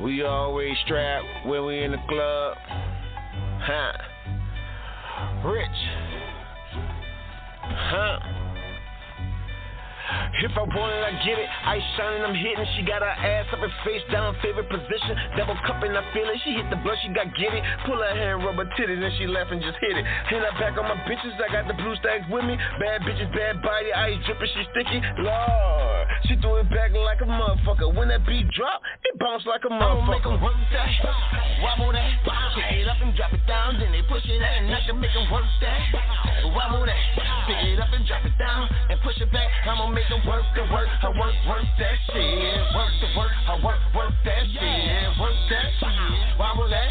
We always strapped when we in the club. Huh? Rich. Huh? If I want it, I get it. Ice shining, I'm hitting. She got her ass up and face down, favorite position. Double cupping, I feel it. She hit the blush, she got get it. Pull her hand, rub her titties, and she laugh and just hit it. Hit her back on my bitches, I got the blue stacks with me. Bad bitches, bad body, ice dripping, she sticky. Lord, she threw it back like a motherfucker. When that beat drop, it bounce like a motherfucker. I'ma make 'em work that, wobble that. Pick it up and drop it down, then they push it out, and I can make 'em work that. Wobble that, pick it up and drop it down, and push it back. I'ma make them work the work, I work that shit. Work the work, I work that shit. Work that shit, wobble that,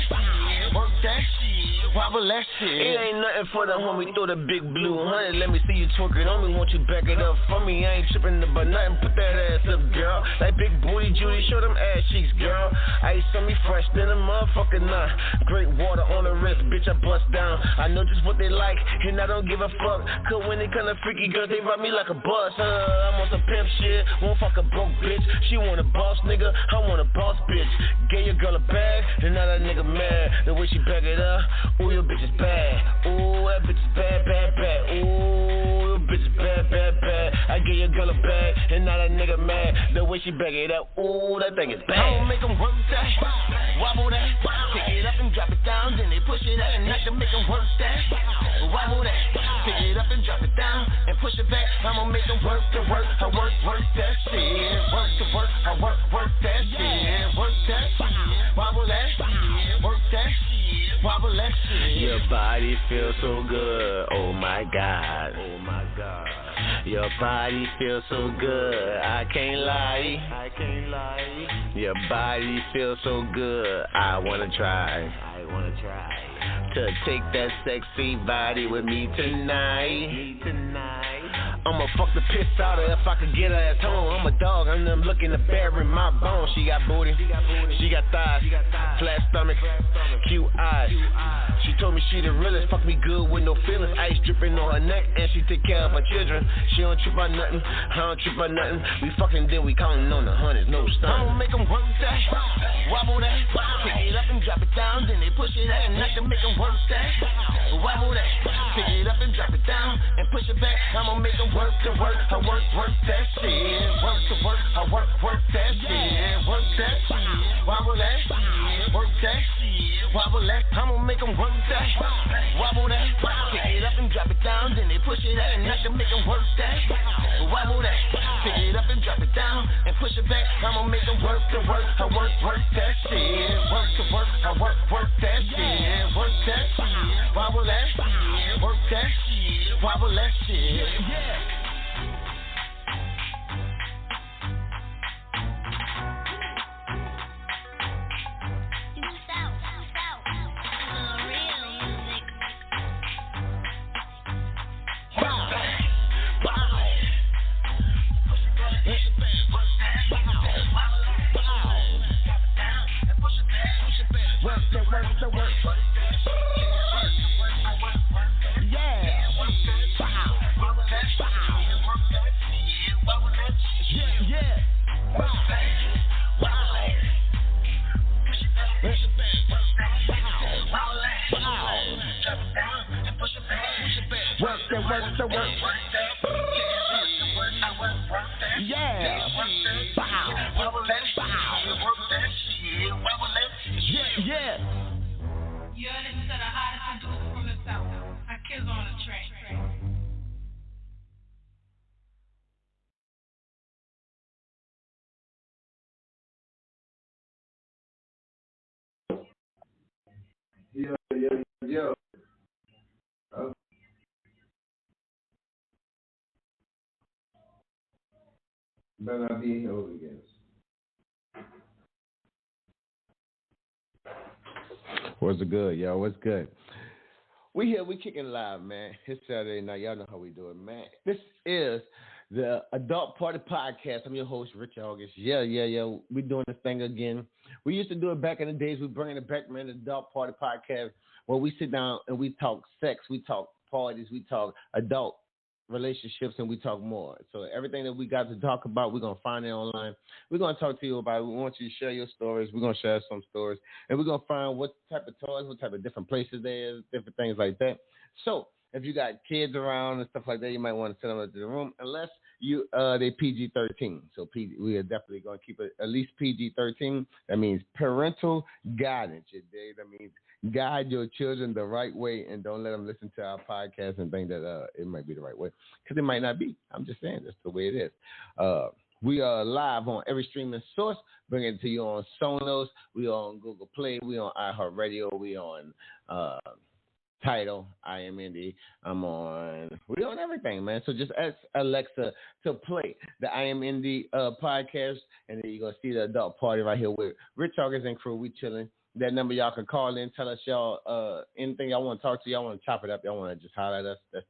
work that shit, wobble that shit. It ain't nothing for the homie, throw the big blue 100. Let me see you twerk it on me, won't you back it up for me? I ain't tripping about nothing, put that ass up, girl. Like big booty Judy, show them ass cheeks, girl. Ice on me fresh than a motherfucking nut. Great water on the wrist, bitch, I bust down. I know just what they like, and I don't give a fuck. Cause when they kinda freaky girls, they ride me like a bus, I'm on some pimp shit, won't fuck a broke bitch. She want a boss nigga, I want a boss bitch. Gave your girl a bag, and now that nigga mad. The way she back it up, ooh, your bitch is bad. Ooh, that bitch is bad, bad, bad. Ooh, your bitch is bad, bad, bad. I gave your girl a bag, and now that nigga mad. The way she back it up, ooh, that thing is bad. I'ma make 'em work that, wobble that. Pick it up and drop it down, then they push it out, and I can make 'em work that. Wobble that, pick it up and drop it down, and push it back. I'ma make 'em work the work, I work that shit. Work the work, I work that shit. Work that shit, wobble that shit. Work that shit, wobble that shit. Your body feels so good, oh my God, oh my God. Your body feels so good, I can't lie, I can't lie. Your body feels so good, I wanna try, to take that sexy body with me tonight. I'ma fuck the piss out of her if I could get her at home. I'm a dog, I'm looking to bury my bones. She got booty, she got thighs, flat stomach, cute eyes. She told me she the realest, fuck me good with no feelings. Ice dripping on her neck, and she take care of her children. She don't trip on nothing, I don't trip on nothing. We fucking then we counting on the hundreds, no stunning. I'ma make 'em work that, wobble that. Pick it up and drop it down, then they push it out, and I can make 'em work that. Wobble that, pick it up and drop it down, and push it back. I'ma make 'em work the work, I work that shit. Work the work, I work that shit. Work that shit, wobble that shit. Work that shit, wobble that. I'ma make 'em work that, wobble that. Pick it up and drop it down, then they push it out, and I can make 'em work that. Wobble that, pick it up and drop it down, and push it back. I'ma make 'em work the work, I work that shit. Work the work, I work that shit. Work that shit, wobble that shit. Work that shit, wobble that shit. Yo. Better not be here over again. What's good, yo? What's good? We here, we kicking live, man. It's Saturday night. Y'all know how we do it, man. This is the Adult Party Podcast. I'm your host, Rich August. Yeah. We doing this thing again. We used to do it back in the days. We're bringing it back, man, the Adult Party Podcast, where we sit down and we talk sex, we talk parties, we talk adult relationships, and we talk more. So everything that we got to talk about, we're going to find it online. We're going to talk to you about it. We want you to share your stories. We're going to share some stories, and we're going to find what type of toys, what type of different places there is, different things like that. So if you got kids around and stuff like that, you might want to send them into the room, unless they PG-13. So we are definitely going to keep it at least PG-13. That means parental guidance. That means guide your children the right way, and don't let them listen to our podcast and think that it might be the right way, because it might not be. I'm just saying that's the way it is. We are live on every streaming source, bringing it to you on Sonos. We are on Google Play. We on iHeartRadio. We on Tidal, IMND. We on everything, man. So just ask Alexa to play the IMND podcast, and then you're going to see the adult party right here with Rich August and crew. We chilling. That number y'all can call in, tell us y'all anything y'all want to talk to. Y'all want to chop it up. Y'all want to just holler at us. That's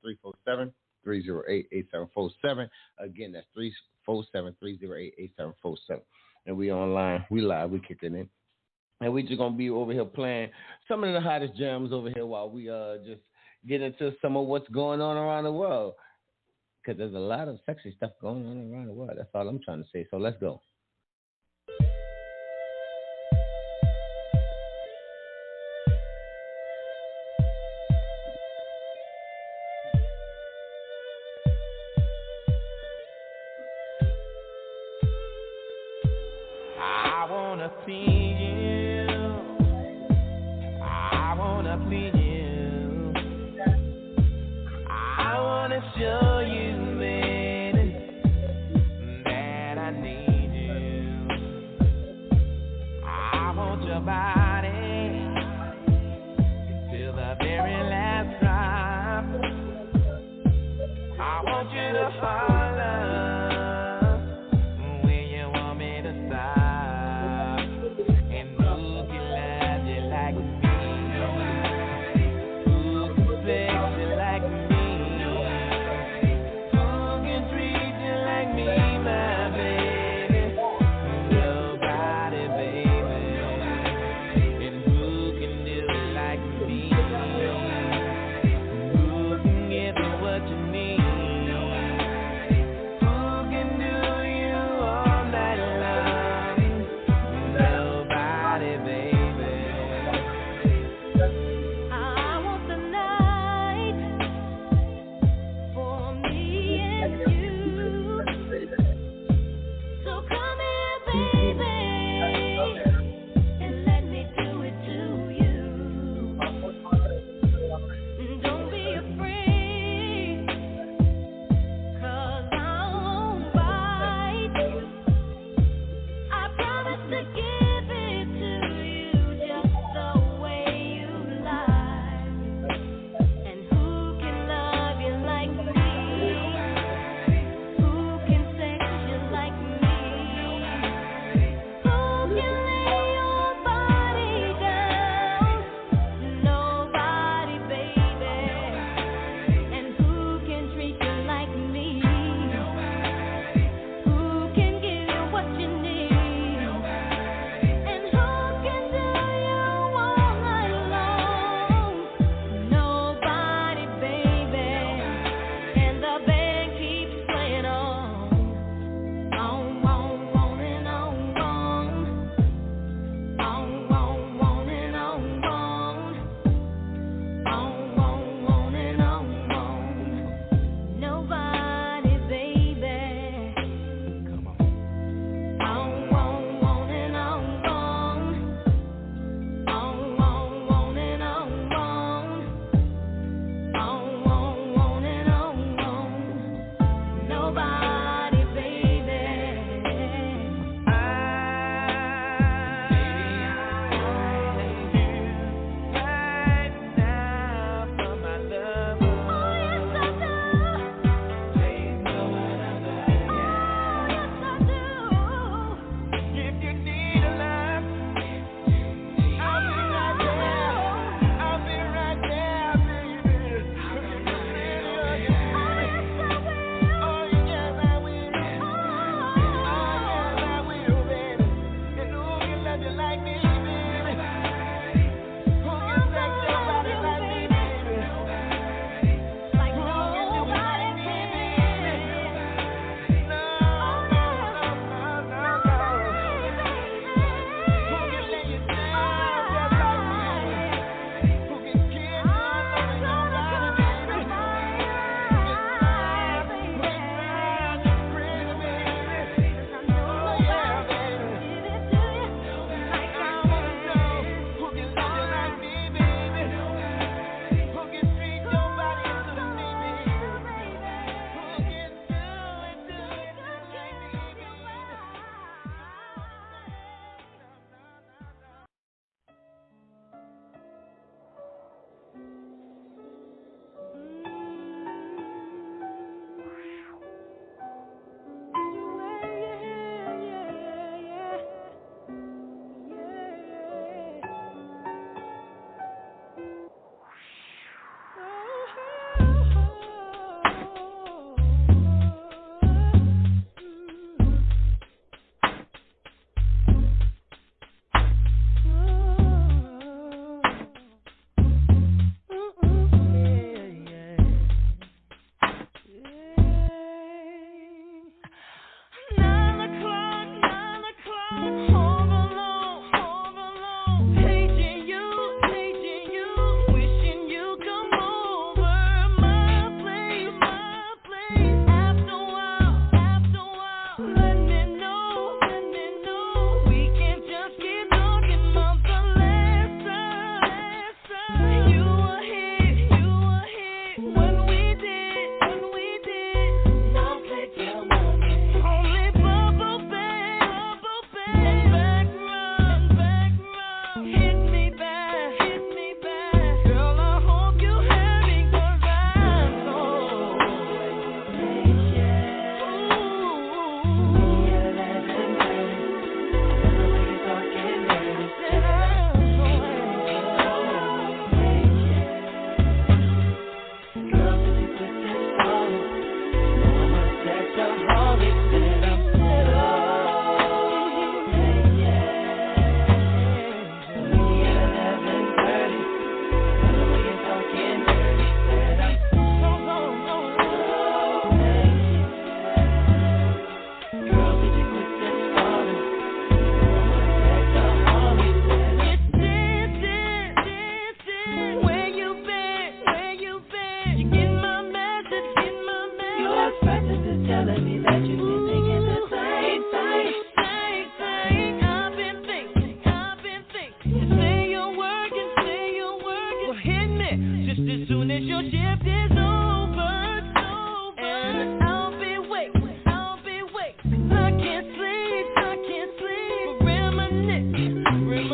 347-308-8747. Again, that's 347-308-8747. And we online. We live. We kicking in. And we just going to be over here playing some of the hottest jams over here while we just get into some of what's going on around the world. Because there's a lot of sexy stuff going on around the world. That's all I'm trying to say. So let's go. I wanna see you. I wanna please you. I wanna show you, baby, that I need you. I want your body till the very last drop. I want you to follow.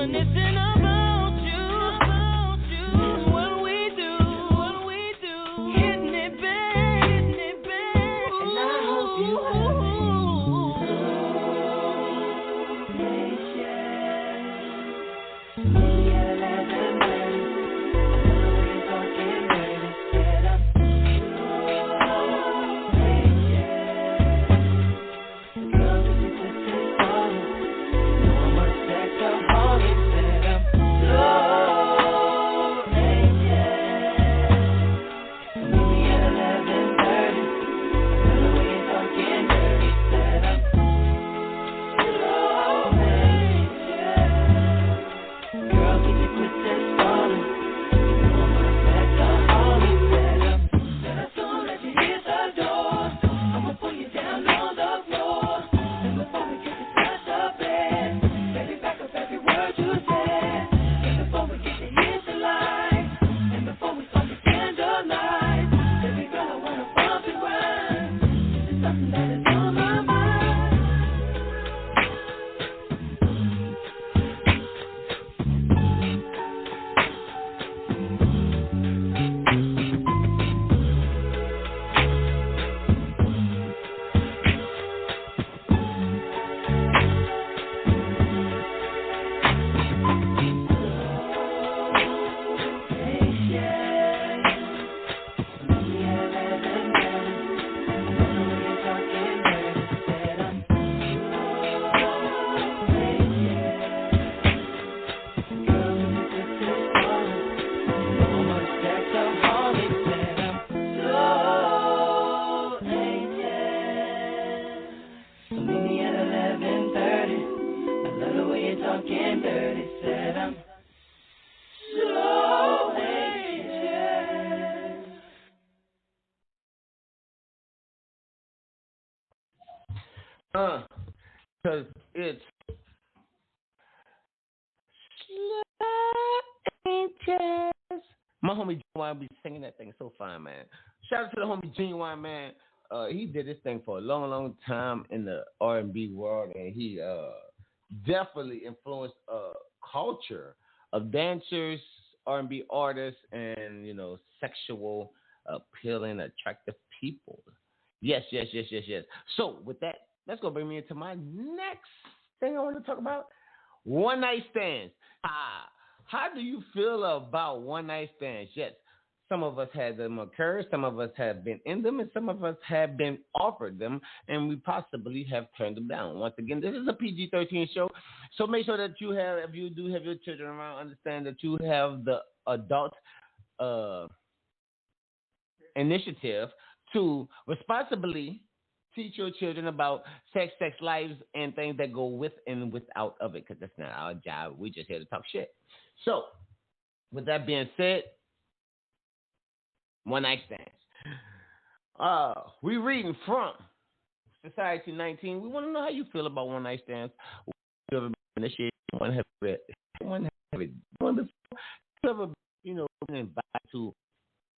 reminiscing about you. It's what we do. Hitting it back. And I hope you Because it's my homie Genuine be singing that thing so fine, man. Shout out to the homie Genuine, man. He did this thing for a long, long time in the R&B world, and he definitely influenced culture of dancers, R&B artists, and sexual appealing, attractive people. Yes. So with that, that's gonna bring me into my next thing I want to talk about: one night stands. How do you feel about one night stands? Yes, some of us had them occur, some of us have been in them, and some of us have been offered them, and we possibly have turned them down. Once again, this is a PG-13 show, so make sure that you have, if you do have your children around, understand that you have the adult initiative to responsibly teach your children about sex lives, and things that go with and without of it, because that's not our job. We just here to talk shit. So, with that being said, one night stands. We reading from Society 19. We want to know how you feel about one night stands. You ever been initiated? One have it. One have it. One before. You ever, been invited to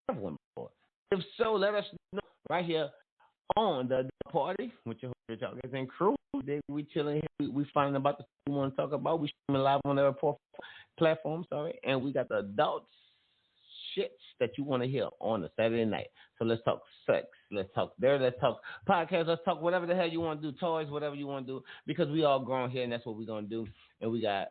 have one before? If so, let us know right here on the party with your talkers and crew. We chilling here. We finding about the stuff we want to talk about. We streaming live on their platforms, and we got the adult shits that you want to hear on a Saturday night. So let's talk sex. Let's talk let's talk podcast. Let's talk whatever the hell you want to do, toys, whatever you want to do, because we all grown here, and that's what we're going to do. And we got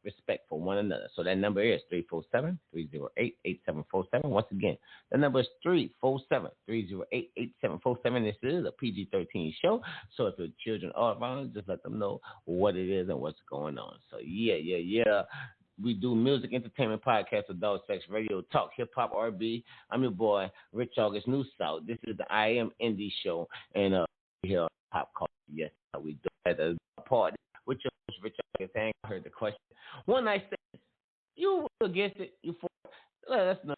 respect for one another. So that number is 347-308-8747. Once again, the number is 347-308-8747. This is a PG-13 show. So if your children are around, just let them know what it is and what's going on. So yeah. We do music, entertainment, podcast, adult sex, radio, talk, hip-hop, R&B. I'm your boy, Rich August New South. This is the I Am Indie Show, and we hear pop culture. Yes, we do at a party with your host, Rich August. I heard the question. One night stand. You against it? You for it? Let us know.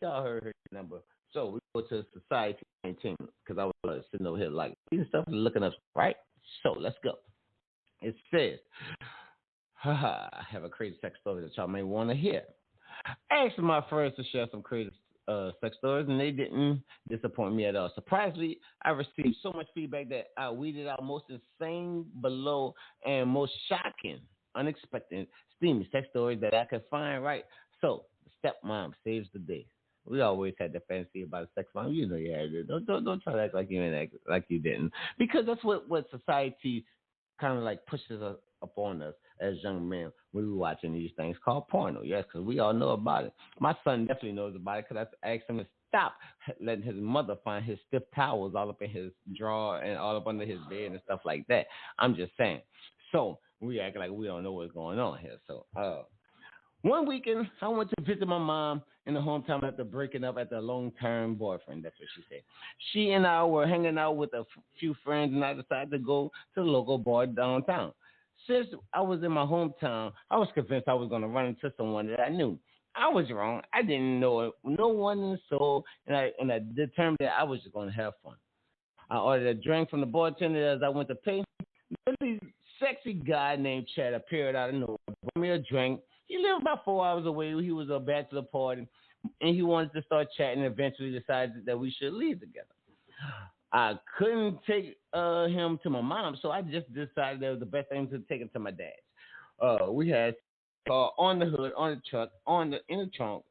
Y'all heard the number. So we go to Society 19, because I was sitting over here like these stuff looking up, right? So let's go. It says, I have a crazy sex story that y'all may want to hear. I asked my friends to share some crazy sex stories, and they didn't disappoint me at all. Surprisingly, I received so much feedback that I weeded out most insane, below, and most shocking unexpected, steamy sex stories that I could find, right? So, stepmom saves the day. We always had the fantasy about a sex mom. You know you had it. Don't try to act like you didn't act like you didn't. Because that's what society kind of like pushes us upon us as young men when we're watching these things called porno. Yes, because we all know about it. My son definitely knows about it because I asked him to stop letting his mother find his stiff towels all up in his drawer and all up under his bed and stuff like that. I'm just saying. So we act like we don't know what's going on here. So one weekend, I went to visit my mom in the hometown after breaking up at the long-term boyfriend. That's what she said. She and I were hanging out with a few friends, and I decided to go to the local bar downtown. Since I was in my hometown, I was convinced I was going to run into someone that I knew. I was wrong. I didn't know no one in the soul, and I determined that I was just going to have fun. I ordered a drink from the bartender as I went to pay. A really sexy guy named Chad appeared out of nowhere, brought me a drink. He lived about 4 hours away. He was a bachelor party, and he wanted to start chatting and eventually decided that we should leave together. I couldn't take him to my mom, so I just decided that it was the best thing to take him to my dad's. We had on the hood, on the truck, in the trunk,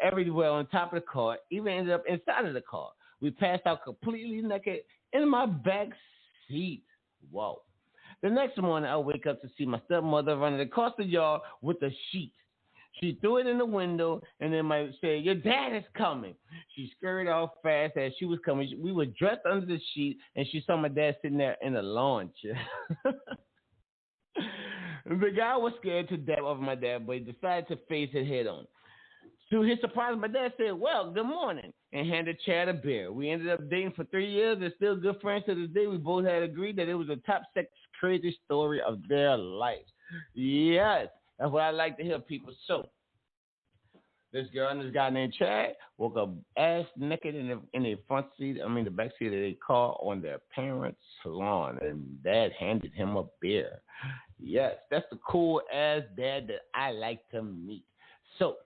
everywhere on top of the car, even ended up inside of the car. We passed out completely naked in my back seat. Whoa. The next morning, I wake up to see my stepmother running across the yard with a sheet. She threw it in the window and then said, "Your dad is coming." She scurried off fast as she was coming. We were dressed under the sheet, and she saw my dad sitting there in a lawn chair. The guy was scared to death of my dad, but he decided to face it head on. To his surprise, my dad said, "Well, good morning," and handed Chad a beer. We ended up dating for 3 years and still good friends to this day. We both had agreed that it was the top sex crazy story of their lives. Yes, that's what I like to hear, people. So, this girl and this guy named Chad woke up ass naked in the front seat, the back seat of their car on their parents' lawn, and dad handed him a beer. Yes, that's the cool ass dad that I like to meet. So,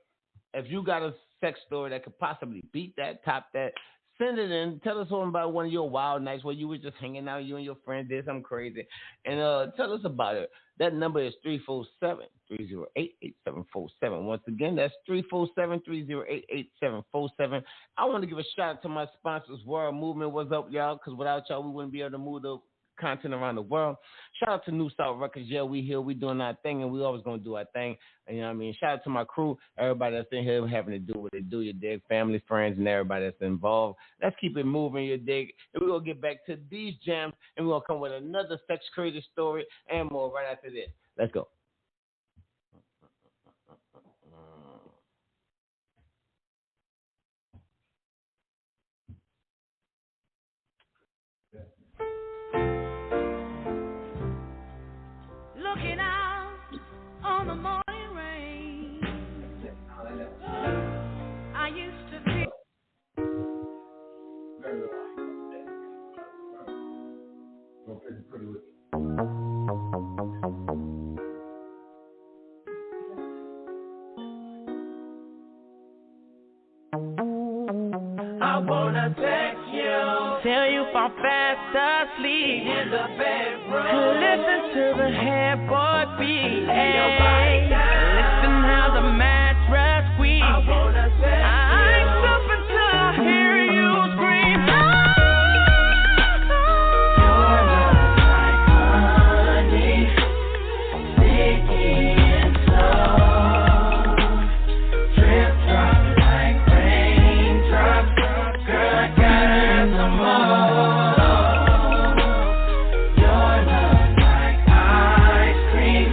if you got a sex story that could possibly beat that, top that, send it in. Tell us all about one of your wild nights where you were just hanging out, you and your friends did something crazy, and tell us about it. That number is 347-308-8747. Once again, that's 347-308-8747. I want to give a shout out to my sponsors. World Movement, what's up, y'all? Because without y'all, we wouldn't be able to move the content around the world. Shout out to New South Records. Yeah, we here. We doing our thing, and we always going to do our thing. You know what I mean? Shout out to my crew, everybody that's in here having to do what they do, you dig, family, friends, and everybody that's involved. Let's keep it moving, you dig. And we're going to get back to these jams, and we're going to come with another sex crazy story and more right after this. Let's go. Looking out on the morning rain, I used to feel I wanna text you, tell you if I'm fast asleep in the bedroom, listen to the headboard beat, hey, listen how the mattress squeaks. I wanna text you, I ain't stopping till I hear you scream. Your love like honey, sticky and soft, drip drop like raindrops. Girl, I gotta have some more. Your love like ice cream,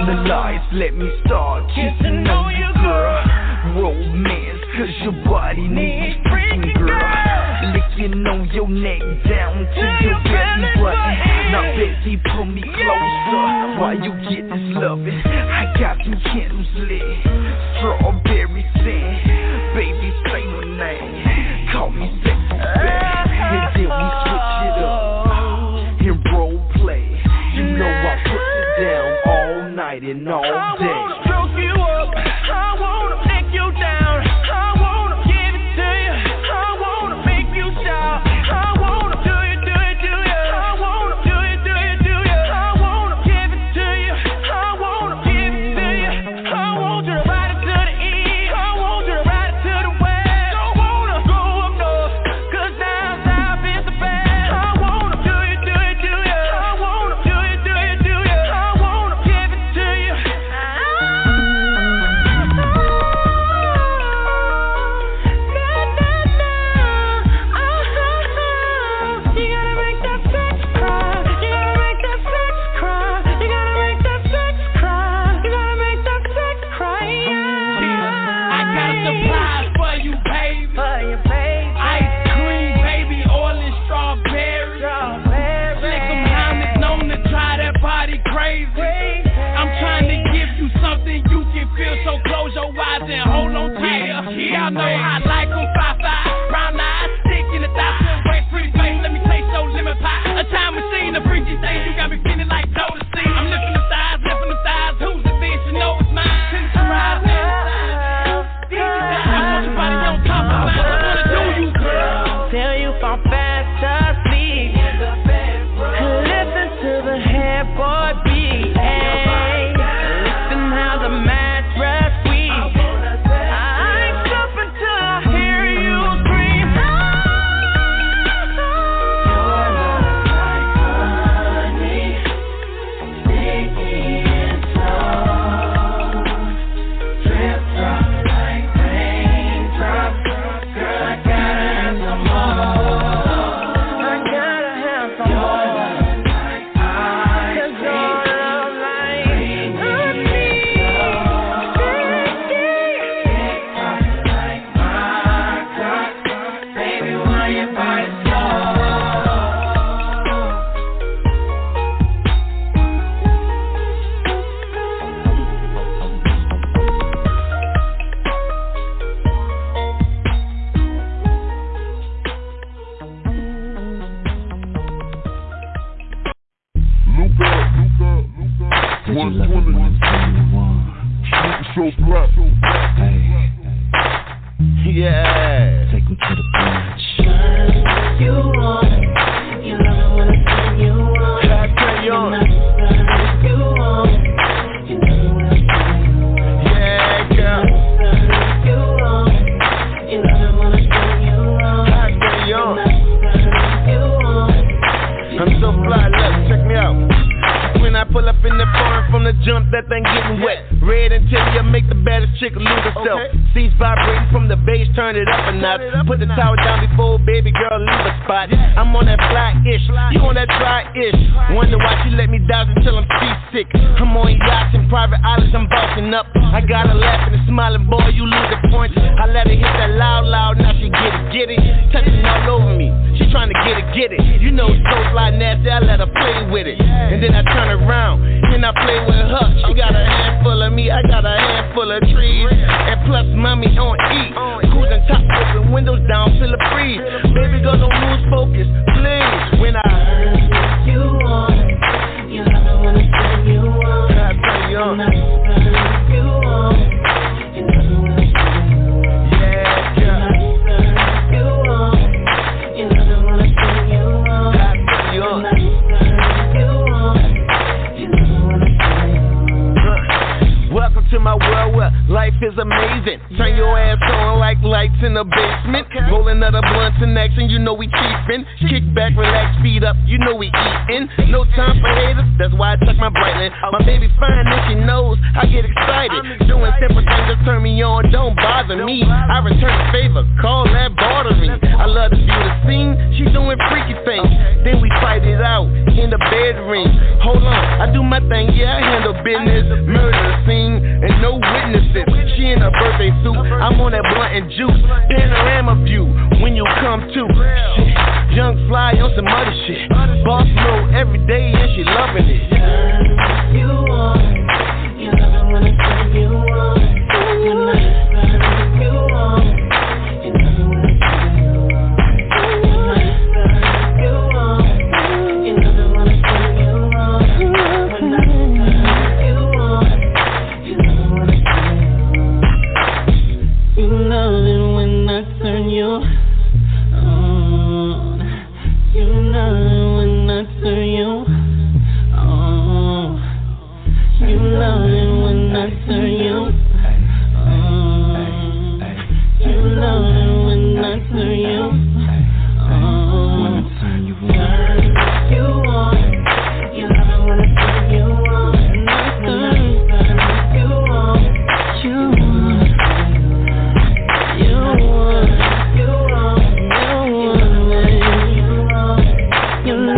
the lights, let me start getting to know you, girl. Romance, cause your body needs freaking, girl. Licking on your neck down to your belly button. Now baby, pull me closer while you get this loving. I got some candles lit, strawberry scent. Baby, say my name, call me sexy baby. And then we switch it up and role play. You know I put it down all night and all day. I wanna stroke you up, I wanna lick you down, I wanna give it to you, I wanna make you shout, I wanna do it, do it, do it, I wanna do it, do it, do it, I wanna give it to you, I wanna give it to you, I want you to ride it to the east, I want you to ride it to the west, don't wanna go up north, cause down south is the best, I wanna do it, do it, do it, I wanna do it, do it, do it, I wanna give it to you. You gotta make that sex cry. You gotta make that sex cry. You gotta make that sex cry. You gotta make that sex cry. I got a surprise for you, baby. For you, baby. Ice cream, baby, oil and strawberry. Slick 'em helmets known to drive that body crazy. I'm trying to give you something you can feel, so close your eyes and hold on tight. Yeah, I know I like 'em 5'5", brown eyes, stick in the thigh, wet pretty face. Let me taste your lemon pie. A time machine, a freaky thing, you got me feeling like Total C. I'm lifting the thighs, who's the bitch? You know it's mine. Rise inside. I want your body on top of mine. I wanna do you, girl. Till you fall fast asleep. Listen to the headboard beat. Hey, listen how the mattress weeps. I ain't stopping till I hear you scream. I gotta have some more. 'Cause your love like honey, Baby, why you body Said you love it when I'm saying you want. So black. Hey, Yeah. take me to the beach. you want. You love it when I say you want. Turn you on. You want. You love it when I say you want. Yeah, girl. You want. You love it when I say you want. Turn you on. You want. I'm so fly, look, check me out. When I pull up in the foreign from the jump, that thing getting wet. Red interior make the baddest chick lose herself. Seats vibrating from the bass, turn it up a notch. Put the towel down before baby girl leave a spot. I'm on that fly-ish, you on that dry-ish. Wonder why she let me down until I'm seasick. I'm on yachts and private islands, I'm bossing up. I got her laughing and smiling, boy, you lose the point. I let her hit that loud, now she get it. Touching all over me, she trying to get it. You know, so fly nasty, I let her play with it. And then I turn around, and I play with her. She got a handful of me, I got a handful of trees. And plus, mommy on E. Cruising top, open windows down, feel the breeze. Baby girl, don't lose focus, please. When I heard You want. You love it when I say you want. I turn you on. You want. You love it when I say you want. Yeah, girl. You want. You love it when I say you want. I turn you on. You want. You love it when I say you want. Welcome to my world where her life is amazing. Turn your ass on like lights in the basement. Rolling other blunts and action, you know we cheapin'. Kick back, relax, feet up, you know we eatin'. No time for haters, that's why I check my brightness. My baby fine and she knows I get excited. Doing simple things that turn me on, don't bother me. I return the favor, call that bartering. I love to view the scene, she doing freaky things. Then we fight it out in the bedroom. Hold on, I do my thing, yeah, I handle business. Murder scene and no witnesses. She in her birthday suit, I'm on that blunt and juice. Panorama view when you come to. Shit, young fly on some other shit. Boss mode every day and she loving it. You want, you love it when I turn you on. You love it when you want, you love it when I turn you on. You love it you want, you love it when I turn you on. When I turn you on, you love it when I turn you on. You love it when I turn you on. You love it when I turn you on. You love it when I turn you on. You love it when I turn you on. When I turn you on. You on. You love it when I turn you on. And I turn you on. You on. You on. You on. You on. You love.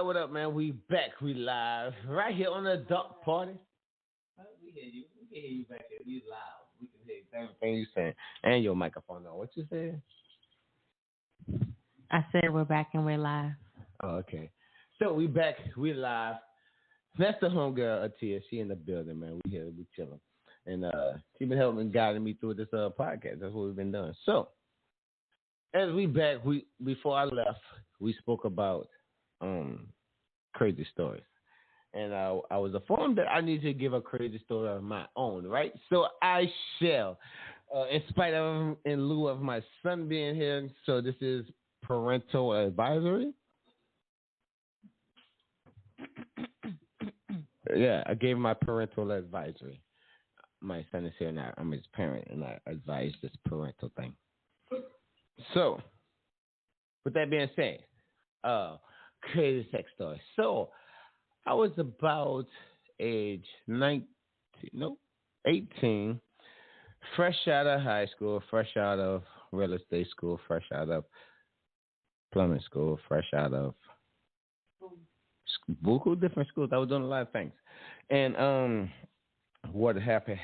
What up, man? We back, we live, right here on the Adult Party. We can hear you back here. You loud. We can hear everything you saying. And your microphone on. What you said? I said we're back and we're live. Oh, okay. So we back, we live. That's the homegirl, Atia. She in the building, man. We here, we chilling. And she been helping guiding me through this podcast. That's what we've been doing. So, as we back, before I left, we spoke about crazy stories. And I was informed that I need to give a crazy story of my own, right? So I shall, in spite of, in lieu of my son being here, so this is parental advisory. Yeah, I gave my parental advisory. My son is here now. I'm his parent, and I advise this parental thing. So, with that being said, crazy sex story. So, I was about age 18, fresh out of high school, fresh out of real estate school, fresh out of plumbing school, fresh out of buku different schools. I was doing a lot of things. And what happened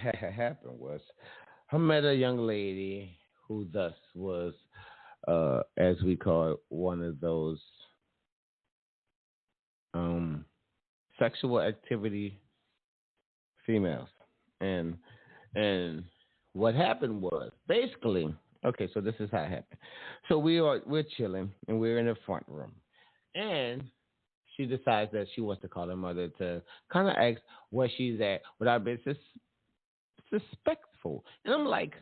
was I met a young lady who thus was, as we call it, one of those sexual activity females. And what happened was basically, okay, so this is how it happened. So we're chilling and we're in the front room. And she decides that she wants to call her mother to kind of ask where she's at without being suspectful. And I'm like,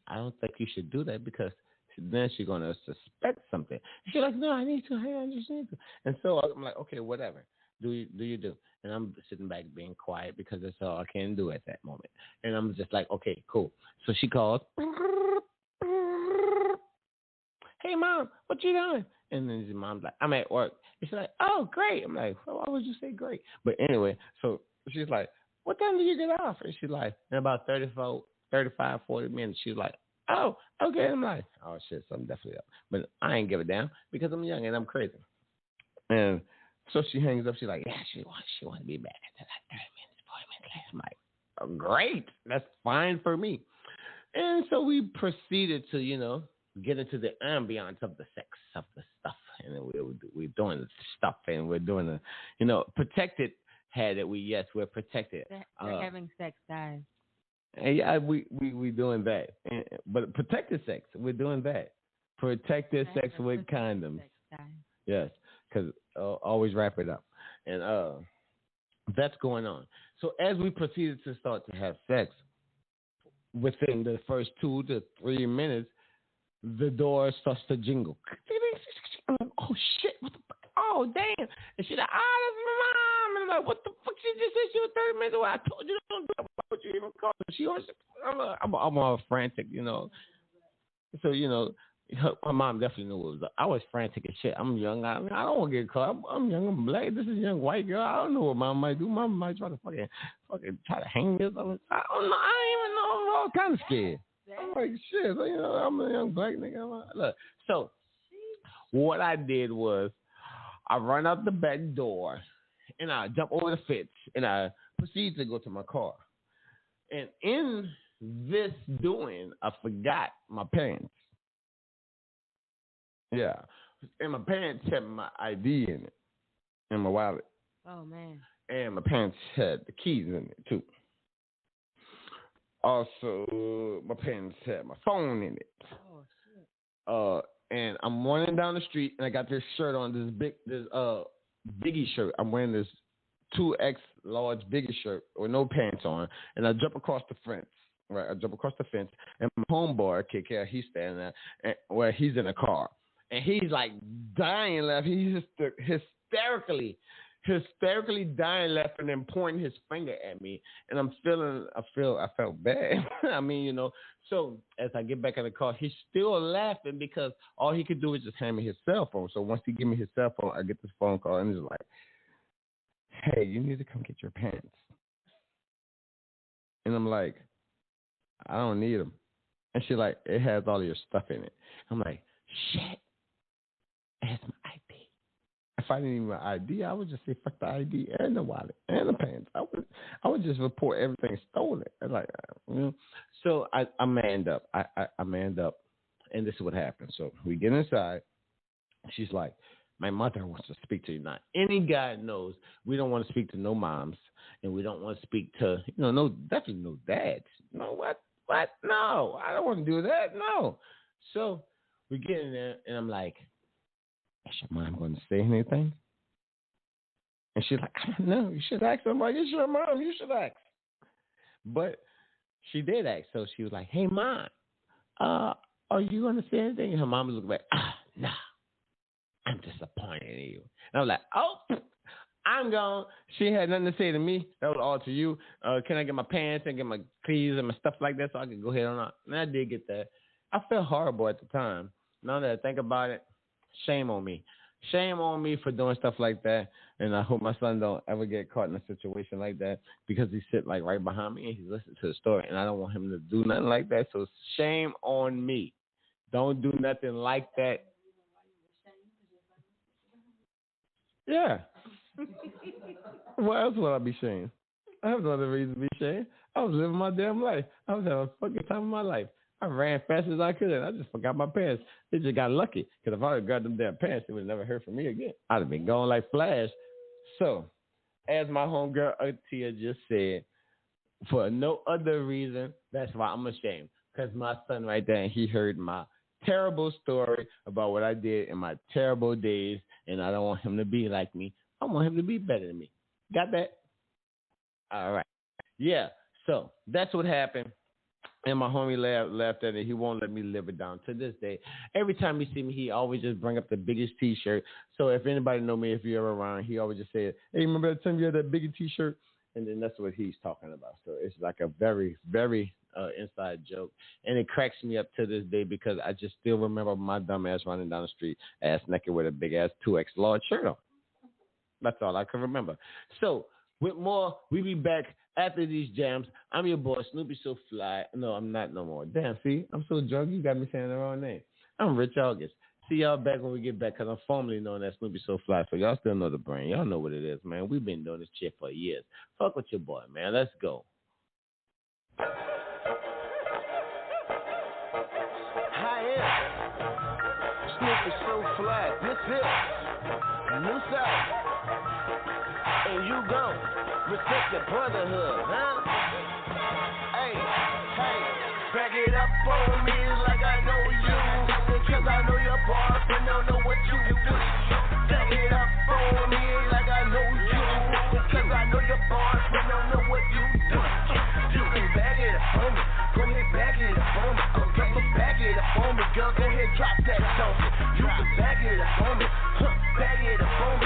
I don't think you should do that because then she's going to suspect something. She's like, no, I need to. Hey, I just need to. And so I'm like, okay, whatever. Do you do? And I'm sitting back being quiet because that's all I can do at that moment. And I'm just like, okay, cool. So she calls. Hey, Mom, what you doing? And then his mom's like, I'm at work. And she's like, oh, great. I'm like, well, why would you say great? But anyway, so she's like, what time do you get off? And she's like, in about 35, 40 minutes. She's like, Oh, okay. I'm like, oh shit, something definitely up. But I ain't give a damn because I'm young and I'm crazy. And so she hangs up. She's like, yeah, she wants to be back. I said, like 30 minutes, 40 minutes later. I'm like, oh, great. That's fine for me. And so we proceeded to, get into the ambiance of the sex, of the stuff. And then we're doing the stuff and we're doing the, protected had it. We're protected. They're having sex, guys. And yeah, we doing that. But protected sex, we're doing that. Protected sex with condoms. Yes, because always wrap it up. And that's going on. So as we proceeded to start to have sex, within the first 2 to 3 minutes, the door starts to jingle. I'm like, oh, shit. What the fuck? Oh, damn. And she's like, that's my mom. And I'm like, what the fuck? She just said she was 30 minutes away. I told you don't do it. Why would you even call her? She always, I'm all frantic, So, my mom definitely knew what was up. I was frantic as shit. I'm young. I don't want to get caught. I'm young. I'm black. This is a young white girl. I don't know what mom might do. Mom might try to fucking try to hang me or something. I don't know. I don't even know. I'm all kind of scared. I'm like, shit. So, I'm a young black nigga. Look. So what I did was I run out the back door and I jump over the fence and I proceed to go to my car. And in this doing, I forgot my pants. Yeah. And my parents had my ID in it, in my wallet. Oh, man. And my parents had the keys in it, too. Also, my parents had my phone in it. Oh, shit. And I'm running down the street, and I got this shirt on, this Biggie shirt. I'm wearing this 2X large Biggie shirt with no pants on, and I jump across the fence. Right, I jump across the fence, and my homeboy, KK, he's standing there, and, he's in a car. And he's like dying laughing. He's just hysterically dying laughing and pointing his finger at me. And I felt bad. I mean, so as I get back in the car, he's still laughing because all he could do is just hand me his cell phone. So once he give me his cell phone, I get this phone call and he's like, hey, you need to come get your pants. And I'm like, I don't need them. And she's like, it has all your stuff in it. I'm like, shit. It has my ID. If I didn't need my ID, I would just say fuck the ID and the wallet and the pants. I would just report everything stolen. Like, So I manned up. I manned up, and this is what happened. So we get inside. She's like, my mother wants to speak to you. Now, any guy knows we don't want to speak to no moms, and we don't want to speak to definitely no dads. No, what? No, I don't want to do that. No. So we get in there, and I'm like, is your mom going to say anything? And she's like, I don't know. You should ask. I'm like, it's your mom. You should ask. But she did ask. So she was like, hey, Mom, are you going to say anything? And her mom was looking back, no, I'm disappointed in you. And I was like, oh, I'm gone. She had nothing to say to me. That was all to you. Can I get my pants and get my keys and my stuff like that so I could go ahead on out? And I did get that. I felt horrible at the time. Now that I think about it, shame on me. Shame on me for doing stuff like that. And I hope my son don't ever get caught in a situation like that because he's sitting like right behind me and he's listening to the story. And I don't want him to do nothing like that. So shame on me. Don't do nothing like that. Yeah. What else would I be shamed? I have no other reason to be shamed. I was living my damn life. I was having a fucking time of my life. I ran fast as I could. I just forgot my pants. They just got lucky. Because if I had got them damn pants, they would have never heard from me again. I'd have been gone like Flash. So, as my homegirl Atia just said, for no other reason, that's why I'm ashamed. Because my son right there, and he heard my terrible story about what I did in my terrible days, and I don't want him to be like me. I want him to be better than me. Got that? All right. Yeah, so that's what happened. And my homie laughed at it. He won't let me live it down to this day. Every time he see me, he always just bring up the biggest T-shirt. So if anybody know me, if you're ever around, he always just say, hey, remember that time you had that biggest T-shirt? And then that's what he's talking about. So it's like a very, very inside joke. And it cracks me up to this day because I just still remember my dumb ass running down the street ass naked with a big ass 2X large shirt on. That's all I can remember. So with more, we'll be back after these jams. I'm your boy, Snoopy So Fly. No, I'm not no more. Damn, see, I'm so drunk, you got me saying the wrong name. I'm Rich August. See y'all back when we get back, because I'm formerly known as Snoopy So Fly, so y'all still know the brand. Y'all know what it is, man. We've been doing this shit for years. Fuck with your boy, man. Let's go. Snoopy So Fly, this is New South, and you gon' respect the brotherhood, huh? Hey, back it up on me like I know you, because I know your boyfriend don't know what you do. Back it up on me like I know you, because I know your boyfriend don't know what you do. You can back it up on me, go ahead back it up on me, back it up on me, girl, go ahead drop that donkey. You can back it up on me, back it up on me,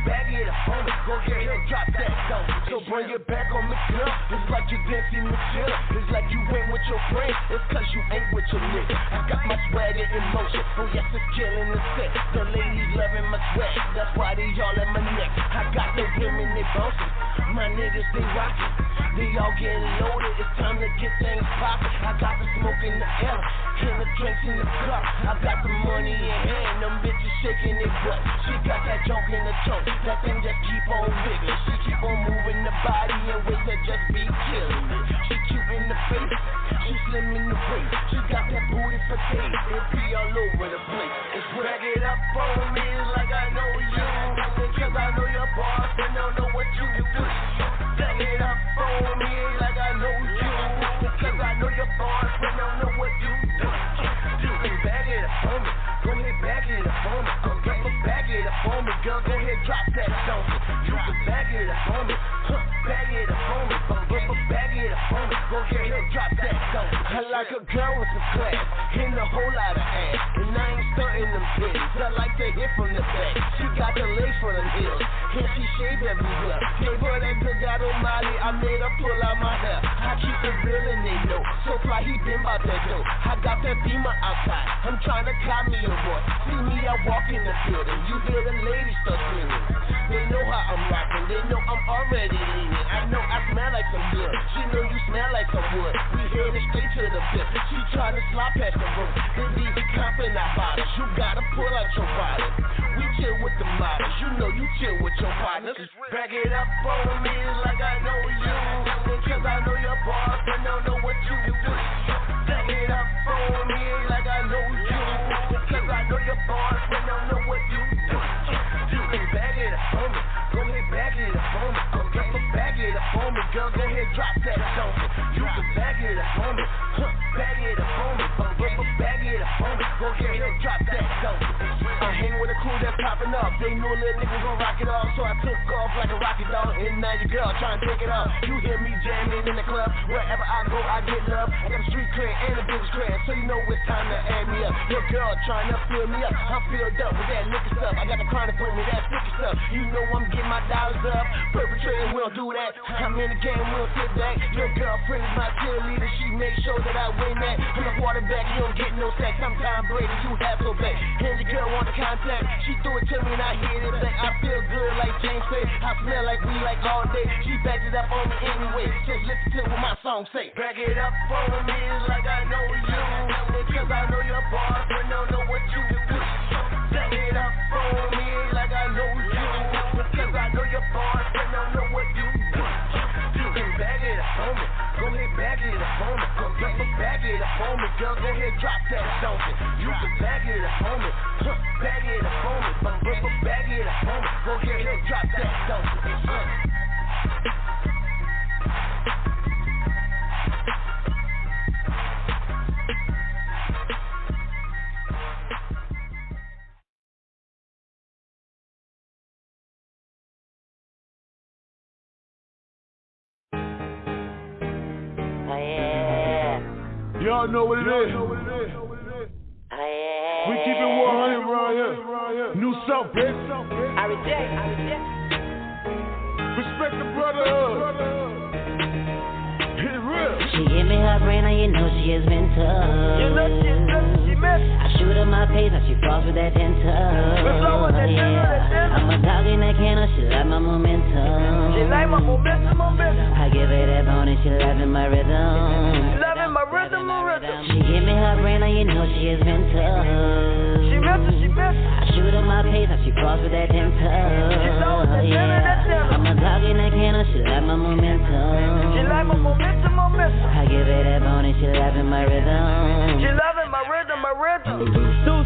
back it up on me, go ahead drop that donkey. So bring it back on me, girl, it's like you didn't see me chill, it's like you ain't with your friends, it's cause you ain't with your nigga. I got my swagger in motion, oh yes, it's killing the set, the ladies loving my sweat, that's why they all at my neck. I got the women, they bouncing, my niggas, they rocking, they all getting loaded, it's time to get things poppin'. I got the smoke in the air, and the drinks in the cup, I got the money in hand, them bitches shaking their butt. She got that junk in the trunk, that thing just keep on wiggling. She keep on moving the body in ways that just be killing it. She cute in the face, she slim in the waist, she got that booty for days, it be all over the place. It's back it up on me like I know you, because I know your boss and don't know what you do. Back it up on me like I know you, because I know your boss and don't know what you do. You can back it up on me, go ahead back it up on me, back it up on me, girl, go ahead drop that donkey. You can back it up on me, back it up on me, back it up on me, go ahead drop that donkey. I like a girl with some class, and a whole lot of ass, and I ain't stunting them titties, I like to hit from the back. She got the lace for them heels, and she shaved everywhere. Gave her that good God Almighty, I made her pull out my hair. I keep it real and they know, so fly he been about that dough. I got that beamer outside, I'm trying to cop me a boy. See me, I walk in the building, you hear the ladies start screaming. They know how I'm rocking, they know I'm already leaning. I know I smell like some good, she know you smell like some wood. We headed straight to the pit, she trying to slide past the room. They be comping our bottles, you gotta pull out your body. We chill with the models, you know you chill with your partners. Back it up on me like I know you, because I know your boss and don't know what you do. Back it up on me like I know you, because I know your boss and don't know what you do. You can back it up on me, go ahead back it up on me, back it up on me, girl, go ahead drop that donkey. You can back it up on me, back it up on me, back it up on me, go ahead drop that donkey. I hang with a crew that's popping up, they know little niggas gon' rock it off, so I took off like a rocket dog, and now your girl trying to take it off. You hear me jamming in the club, wherever I go I get love. I got a street cred and a business cred, so you know it's time to add me up. Your girl trying to fill me up, I'm filled up with that liquor stuff. I got the chronic with me, that sticky stuff. You know I'm getting my dollars up, perpetrating, we don't do that. I'm in the game, we don't sit back. Your girlfriend is my cheerleader, she make sure that I win that. I'm the quarterback, you don't get no sex. I'm Tom Brady, you have so back. And your girl want the contact, she threw it to me and I hit it back. I feel good like James said, I smell like we like all day. She backed it up on me anyway, just listen to what my song say. Back it up on me like I know you, because I know your boss and don't know what you do. Back it up on me like I know you, because I know your boss and don't know what you do. You can back it up on me, go ahead back it up on me, back it up on me, girl, go ahead drop that donkey. You can back it up on me, back it up on me, back it up on me, go ahead drop that donkey. Y'all know what it is. We keep it 100 around here. New South, bitch. I reject. Respect the brotherhood. Hit it real. She give me her brain, and you know she has been tough. You know she missed. I shoot her my pace, and she falls with that dental. I'm a dog in that kennel, she like my momentum. She like my momentum. I give her that bone and she loving my rhythm. She loving my rhythm. She give me her brain, and you know she is mental. She mental. I shoot her my pace, now she cross with that dental. She's always that dental. I'm a dog in that can, she like my momentum. She like my momentum. I give her that bone and she loving my rhythm. She loving my rhythm.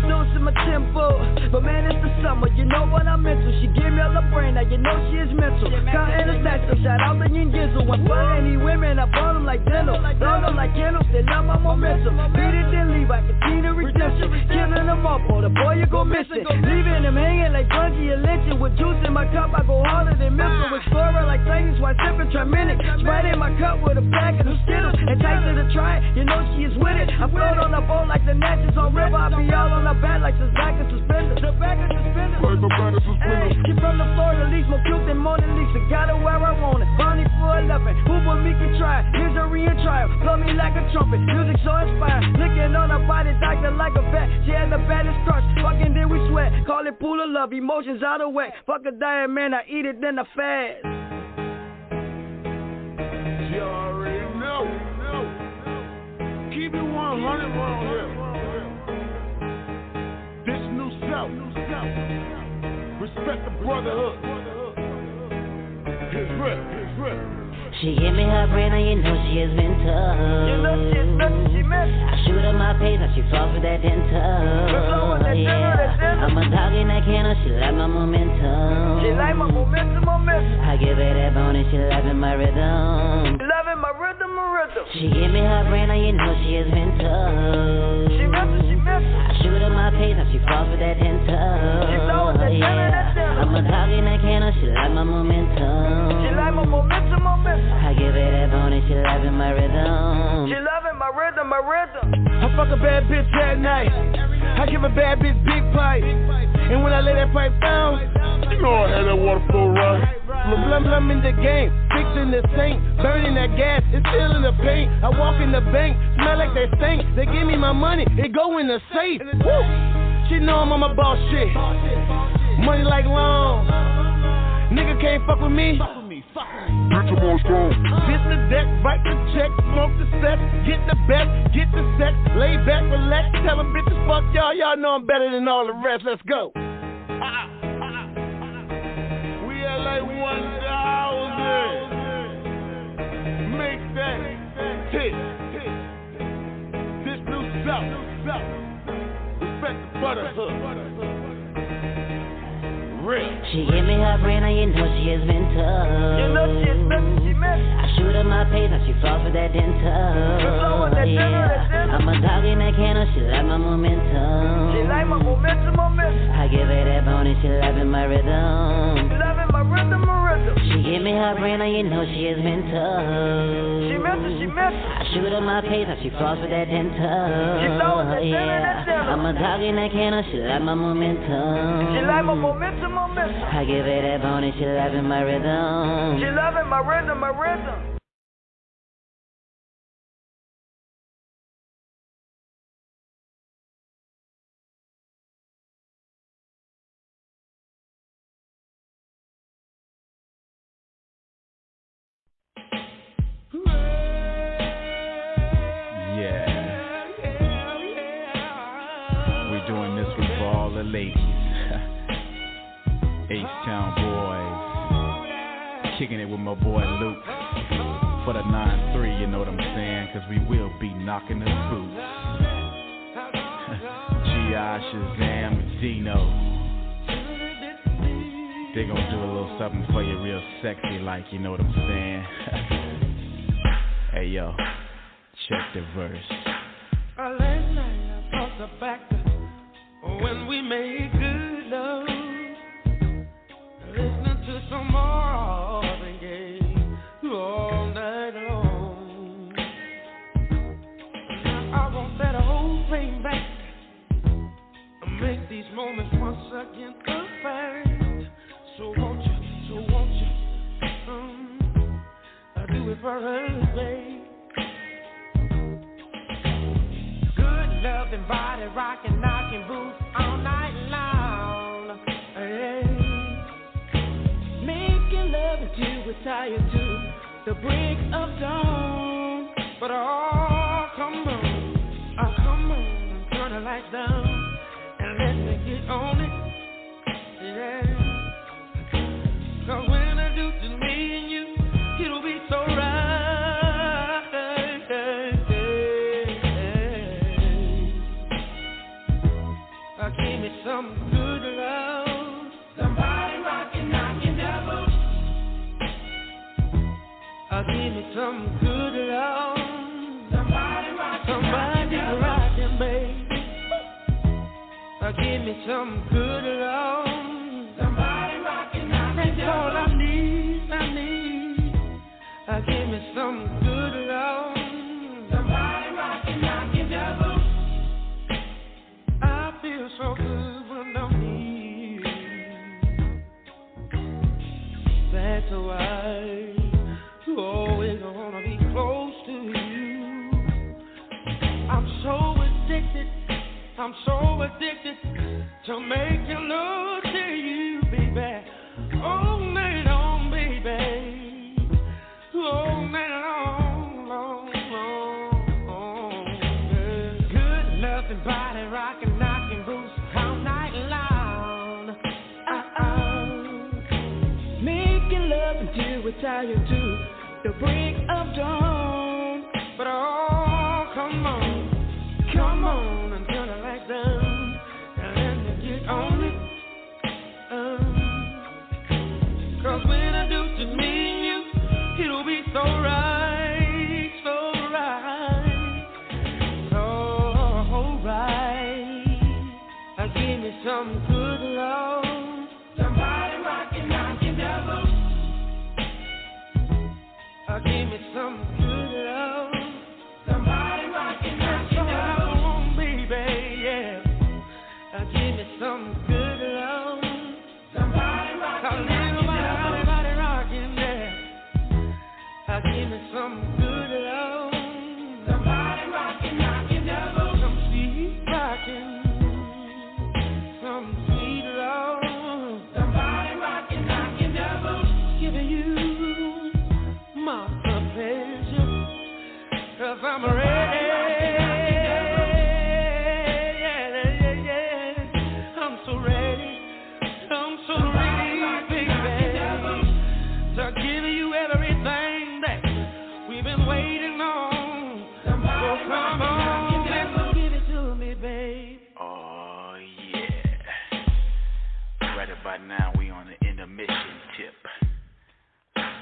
Deuce in my tempo, but man it's the summer, you know what I'm into. She give me all her brain, now you know she is mental. Counting the stacks, so shout out to Yin Gizzle. When fuck any women, I burn them like dental. Burn them like candles, they love my momentum. Beat it then leave, I continue redemption. Killing them up, oh the boy you go missing. Leaving them hanging like bungee and lynching. With juice in my cup, I go harder than missile. Explorer like Titans, while sipping Triminic. Sprite in my cup with a bag of Skittles. And tight to the try, you know she is with it. I float on the boat like the Natchez on river. I be all on her back like she's back in suspenders. The back of suspenders. She from the Florida leaves, more cute than Mona Lisa. Got her where I want it. Bonnie for 11. Who but me can try? Misery and trial. Blow me like a trumpet. Music so inspired. Licking on her body, doctor like a vet. She had the baddest crush. Fucking then we sweat. Call it pool of love. Emotions out of whack. Fuck a diet, man. I eat it, then I fast. You already know. Keep it 100 round here. This new South. Respect the brotherhood. It's real. She give me her brain, and you know she is mental. You know she is mental, she mental. I shoot her my pace, now she falls with that dental. I'm a dog in that can, she like my momentum. She like my momentum. I give her that bone and she loving my rhythm. Loving my rhythm. She give me her brain, and you know she is mental. She mental. I shoot her my pace, now she falls with that dental. She's always that dental. I'm a dog in that can, she like my momentum. She like my momentum. I give her that bone and she loving my rhythm. She loving my rhythm. I fuck a bad bitch at night. I give a bad bitch big pipe. And when I lay that pipe down, you know I had that water flow right. Blum in the game, fixing the sink, burning that gas, it's still in the paint. I walk in the bank, smell like they stink. They give me my money, it go in the safe. Woo! She know I'm on my boss shit. Money like long. Nigga can't fuck with me. Bitch, I'm on strong. Fist the deck, write the check, smoke the set, get the best, get the sex, lay back, relax, tell them bitches fuck y'all know I'm better than all the rest, let's go. We at like 1,000. Make that hit. This new South. Respect the brotherhood. She give me her brain, and you know she is mental. You know she is mental, she mental. I shoot her my pace, now she falls with that dental. I'm a dog in that can, she like my momentum. She like my momentum. I give her that bone and she loving my rhythm. Loving my rhythm. She give me her brain, and you know she is mental. She mental. I shoot her my pace, now she falls with that dental. She's always that dental. I'm a dog in that can, she like my momentum. She like my momentum. I give her that bone and she loving my rhythm. She loving my rhythm. Yeah. We're doing this one for all the ladies. H-Town boys, kicking it with my boy Luke, for the 9-3, you know what I'm saying, cause we will be knocking the boots. G.I. Shazam, Zeno, they gonna do a little something for you real sexy like, you know what I'm saying. Hey yo, check the verse. Last night I thought back when we made good love. Listening to some Marvin Gaye all night long. I want that whole thing back. Make these moments once again perfect. So won't you do it for us, babe. Good loving, body rocking, knocking boots all night long. Hey. Making love until we're tired. the break of dawn. But oh, come on, turn the lights down and let me get on it. Yeah. 'Cause when I do to me and you, it'll be so right. Give me some good love. Somebody rockin', knockin' devil. Give me some good love. Somebody rockin', baby. Give me some good love. Somebody rockin', knockin' that's all I need. Give me some good love. Somebody rockin', knockin' devil. I feel so good when I'm near. That's why you always wanna be close to you. I'm so addicted to making love to you, baby. All night long, baby. All night long. Good loving, body rocking, knocking boots all night long. Making love until we're tired to the break of dawn. But oh, come on and turn the lights down and let me get on it. 'Cause when I do to me and you, it'll be so right. Give me some good love. Somebody rockin', knockin' devil. Give me some good love. Somebody rockin', knockin' devil, baby, yeah. Give me some good love. Somebody rockin', knockin' devil. Body rockin', yeah. Give me some good love. Somebody rockin', knockin' devil. Some sweet rockin'. Cause I'm ready. I'm so ready, baby, to give you everything that we've been waiting on. So come on, let's give it to me, babe. Oh yeah. Right about now we on the intermission tip.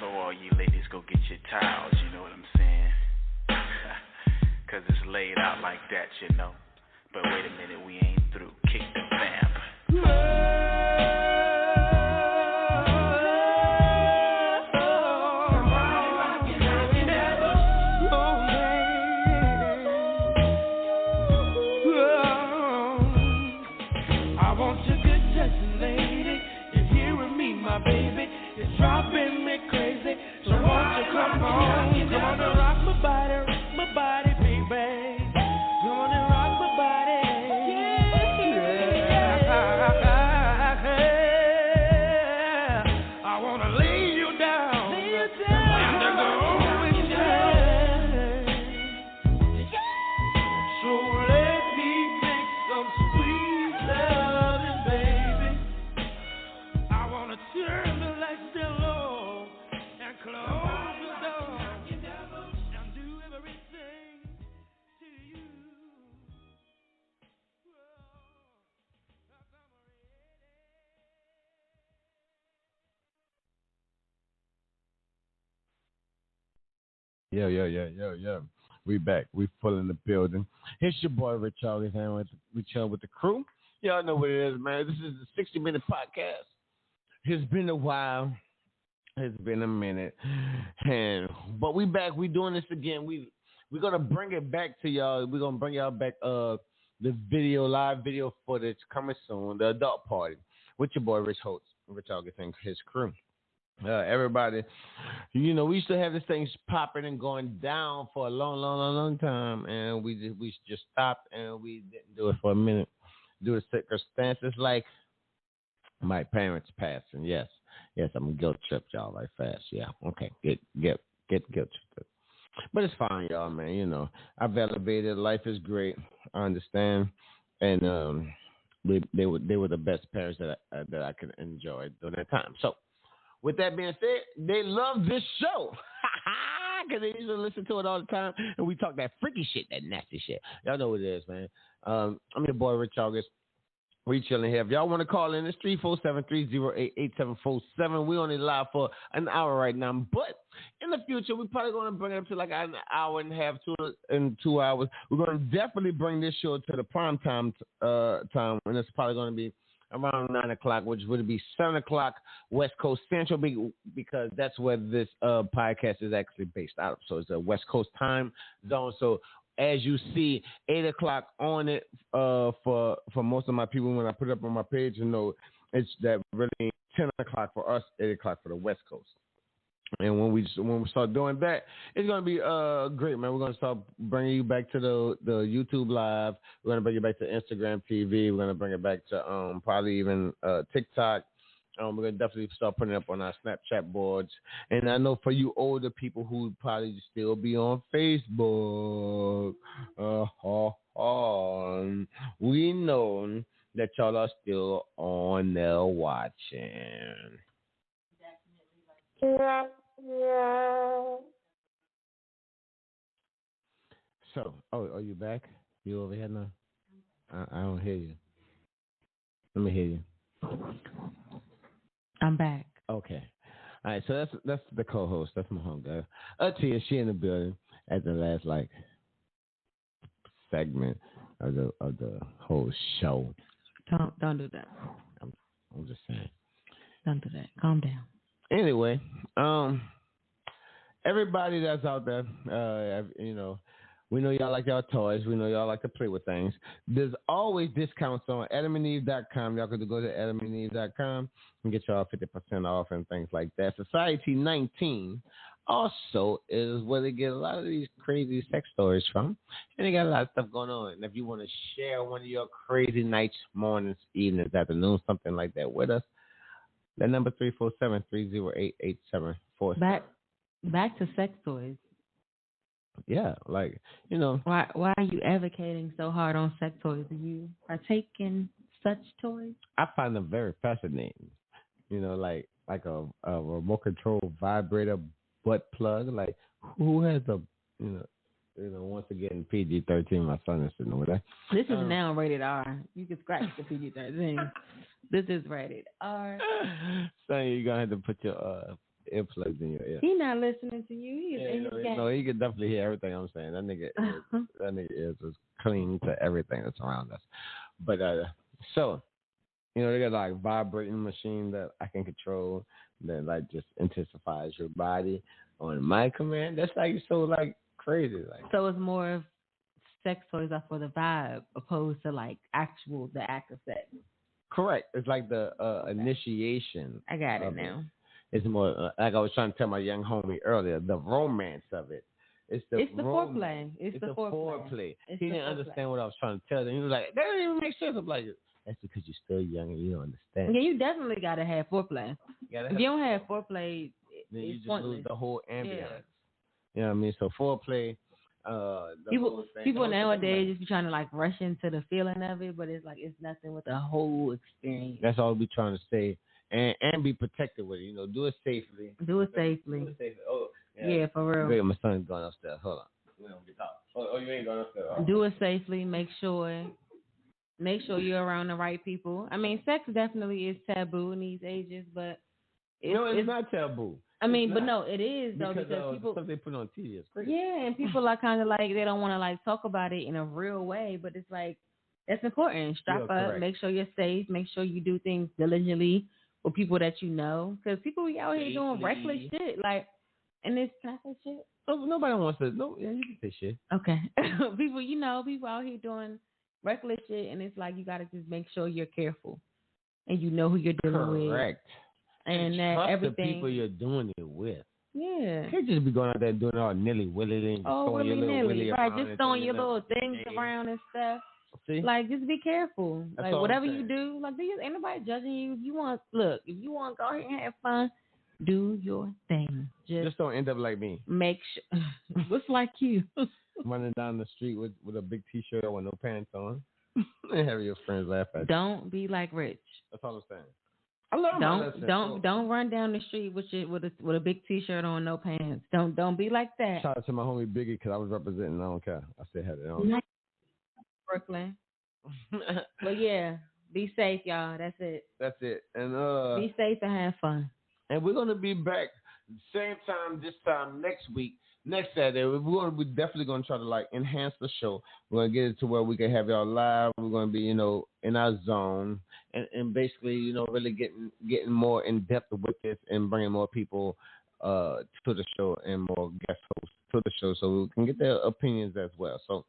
So all you ladies go get your towels, you know what I'm saying? 'Cause it's laid out like that, you know. But wait a minute, we ain't through. Kick the vamp. I want you good touching, lady. You're here with me, my baby. It's driving me crazy. So won't you come on and rock my body, baby. Come on and rock my body. Yeah. I wanna lay you down. And to go with you. So let me make some sweet loving, baby. I wanna turn the lights down low and close the door. Yeah. We back. We full in the building. It's your boy Rich August, and we chill with the crew. Y'all know what it is, man. This is the 60-minute podcast. It's been a while. It's been a minute, but we back. We doing this again. We're gonna bring it back to y'all. We're gonna bring y'all back the live video footage coming soon. The adult party with your boy Rich August and his crew. Everybody, we used to have this thing popping and going down for a long time, and we just stopped and we didn't do it for a minute due to circumstances like my parents passing. Yes, I'm guilt tripped y'all right fast. Yeah, okay, get get guilt tripped. But it's fine, y'all, man. You know, I've elevated. Life is great. I understand, and they were the best parents that I could enjoy during that time. So, with that being said, they love this show because they used to listen to it all the time, and we talk that freaky shit, that nasty shit. Y'all know what it is, man. I'm your boy Rich August. We chilling here. If y'all want to call in, it's 347-308-8747. We only live for an hour right now, but in the future, we're probably going to bring it up to like an hour and a half, 2 hours. We're going to definitely bring this show to the prime time, and it's probably going to be around 9 o'clock, which would be 7 o'clock West Coast Central, because that's where this podcast is actually based out of. So it's a West Coast time zone. So as you see, 8 o'clock on it for most of my people when I put it up on my page, you know, it's that really 10 o'clock for us, 8 o'clock for the West Coast. And when we start doing that, it's going to be great, man. We're going to start bringing you back to the YouTube Live. We're going to bring you back to Instagram TV. We're going to bring it back to probably even TikTok. We're going to definitely start putting it up on our Snapchat boards. And I know for you older people who probably still be on Facebook, we know that y'all are still on there watching. So, are you back? You over here now? I don't hear you. Let me hear you. I'm back. Okay. All right, so that's the co-host. That's my homegirl. Tia, she in the building at the last segment of the whole show. Don't do that. I'm just saying. Don't do that. Calm down. Anyway, everybody that's out there, you know, we know y'all like y'all toys. We know y'all like to play with things. There's always discounts on AdamandEve.com. Y'all could go to AdamandEve.com and get y'all 50% off and things like that. Society 19 also is where they get a lot of these crazy sex stories from. And they got a lot of stuff going on. And if you want to share one of your crazy nights, mornings, evenings, afternoons, something like that with us, that number 347-308-8747. Back to sex toys. Yeah, like, you know. Why are you advocating so hard on sex toys? Do you partake in such toys? I find them very fascinating. You know, like a remote control vibrator butt plug. Like, who has a, you know, once again, PG-13, my son is sitting over there. This is now rated R. You can scratch the PG-13. This is rated R. Son, you're going to have to put your earplugs in your ear. He's not listening to you. He is in his game. No, he can definitely hear everything I'm saying. That nigga ears is clean to everything that's around us. But, so, you know, they got like vibrating machine that I can control that like just intensifies your body on my command. That's like so like crazy. Like, so it's more of sex toys are for the vibe opposed to like the act of sex. Correct. It's like the initiation. I got it now. It's more like I was trying to tell my young homie earlier, the romance of it. It's the foreplay. It's the foreplay. He didn't understand what I was trying to tell him. He was like, that doesn't even make sense. I'm like, that's because you're still young and you don't understand. Yeah, you definitely got to have foreplay. If you don't have foreplay, then you just pointless. lose the whole ambience. Yeah. You know what I mean? So foreplay. People nowadays just be trying to like rush into the feeling of it, but it's like it's nothing with the whole experience. That's all we trying to say, and be protected with it. You know, do it safely. Do it safely. Oh, yeah, for real. Wait, my son's going upstairs. Hold on. We don't get talk. Oh, you ain't going upstairs. Right. Do it safely. Make sure you're around the right people. I mean, sex definitely is taboo in these ages, but it's not taboo. I mean, but no, it is though because people stuff they put on TV is crazy. Yeah, and people are kind of like they don't want to like talk about it in a real way, but it's like that's important. Strap up, correct. Make sure you're safe, make sure you do things diligently with people that you know, because people be out here doing reckless shit, like, and this kind of shit. Nobody wants to. No, yeah, you can say shit. Okay, people out here doing reckless shit, and it's like you gotta just make sure you're careful and you know who you're dealing with. Correct. And that trust everything. the people you're doing it with. Yeah. You can't just be going out there doing all nilly-willy and throwing your little willy right, around. Just throwing your little things around and stuff. See? Like, just be careful. That's like, whatever you do, like, ain't nobody judging you. If you want to go ahead and have fun, Do your thing. Just don't end up like me. Make sure. What's like you? Running down the street with a big T-shirt or with no pants on. And have your friends laugh at you. Don't be like Rich. That's all I'm saying. I love my lesson. Don't run down the street with a big T-shirt on, no pants. Don't be like that. Shout out to my homie Biggie because I was representing. I don't care. I still had it on. Brooklyn. But yeah, be safe, y'all. That's it. That's it. And be safe and have fun. And we're gonna be back same time this time next week. Next Saturday, we're definitely going to try to enhance the show. We're going to get it to where we can have y'all live. We're going to be, in our zone and basically, really getting more in depth with this and bringing more people to the show and more guest hosts to the show so we can get their opinions as well. So,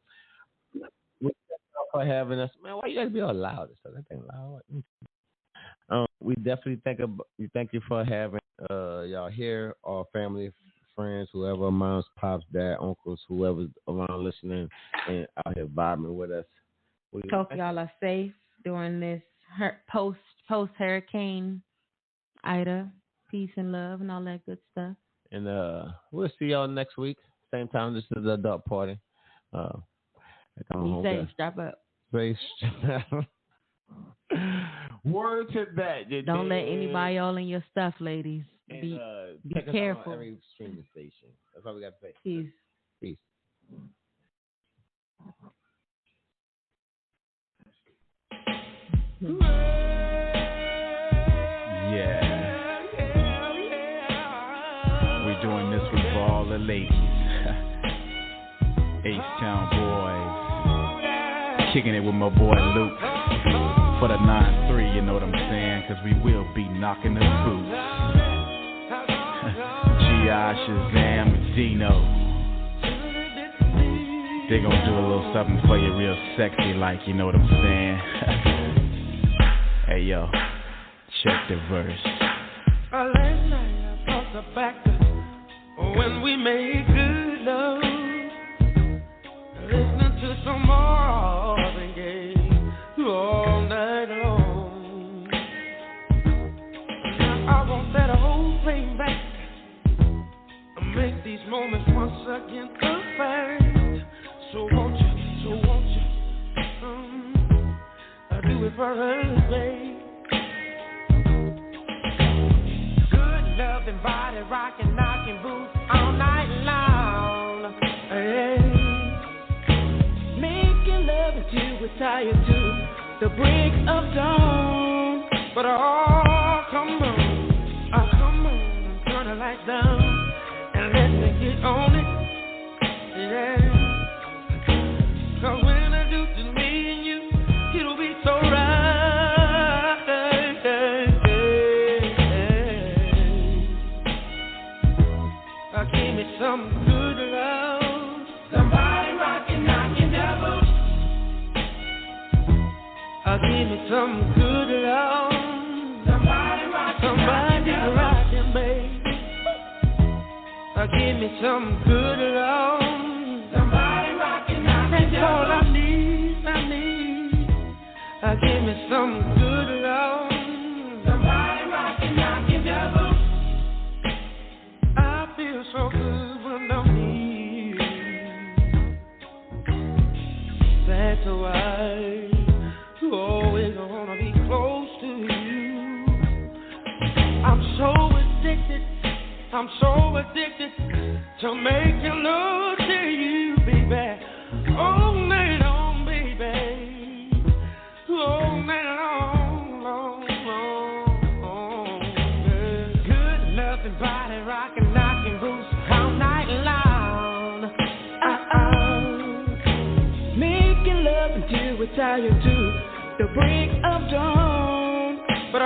we thank y'all for having us. Man, why you guys be all loud? That thing loud. We definitely thank you for having y'all here, our family, friends, whoever, moms, pops, dad, uncles, whoever's around listening and out here vibing with us. Hope y'all are safe during this post Hurricane Ida. Peace and love and all that good stuff. And we'll see y'all next week. Same time. This is the adult party. Be safe. Strap up. Safe. Word to that. Don't let anybody all in your stuff, ladies. And, be careful. Every streaming station. That's all we got to say. Peace. Peace. Yeah. We're doing this one for all the ladies. H-Town boys. Kicking it with my boy Luke. For the 9-3, you know what I'm saying? Cause we will be knocking the boots. G.I. Shazam and Dino. They gonna do a little something for you real sexy like, you know what I'm saying? Hey yo, check the verse. Last night I thought the back when we made good love. Listening to some more than gay all night long. Now I want that whole thing back. Make these moments once again perfect. So won't you do it for us, babe. Good loving, body rocking, knocking boots all night long. Hey. Making love until we're tired to the break of dawn. But come on, turn the lights down. Let me get on it, yeah. Cause when I do to me and you, it'll be so right. Give me some good love. Somebody rockin', knockin' devil. Give me some good love. Somebody rockin', baby. Give me some good love. Somebody rockin', knockin' that's all I need. Give me some good love. Somebody rockin', knockin' devil. I feel so good when I'm here. That's why you always wanna be close to you. I'm so addicted to making love to you, baby. All night long, baby. All night long. Good loving, body rocking, knocking boots all night long. Making love until we're tired to the break of dawn. But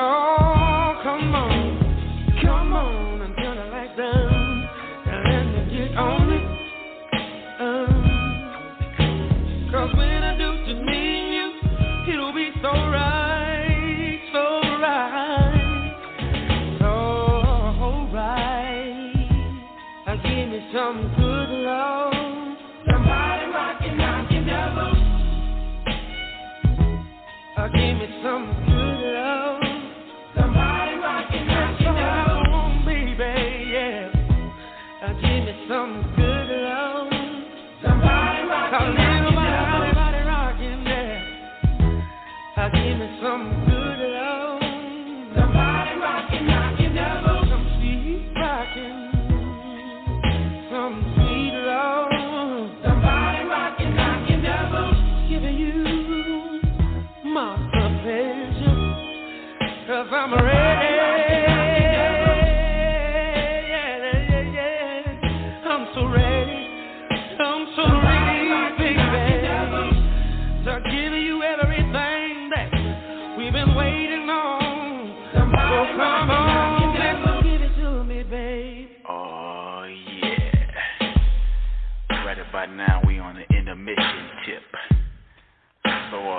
come on. On it, cause when I do to me and you, it'll be so right. Give me some good love. Somebody rockin', knockin' devil. Give me some good love. Somebody rockin'.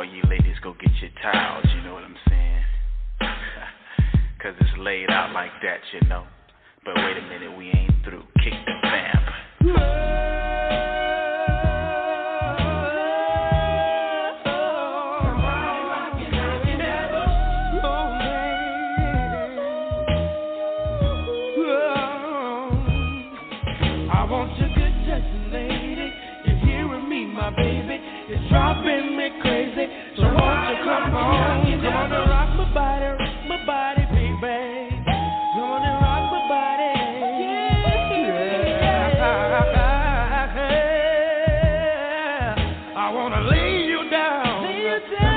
all you ladies go get your towels, you know what I'm saying? Cause it's laid out like that, you know. But wait a minute, we ain't through. Kick the vamp. I want your good touch, lady. You're hearing me, my baby. It's driving me crazy. So won't you come on? Come on and rock my body, baby. Come on and rock my body. Yeah. I wanna lay you down.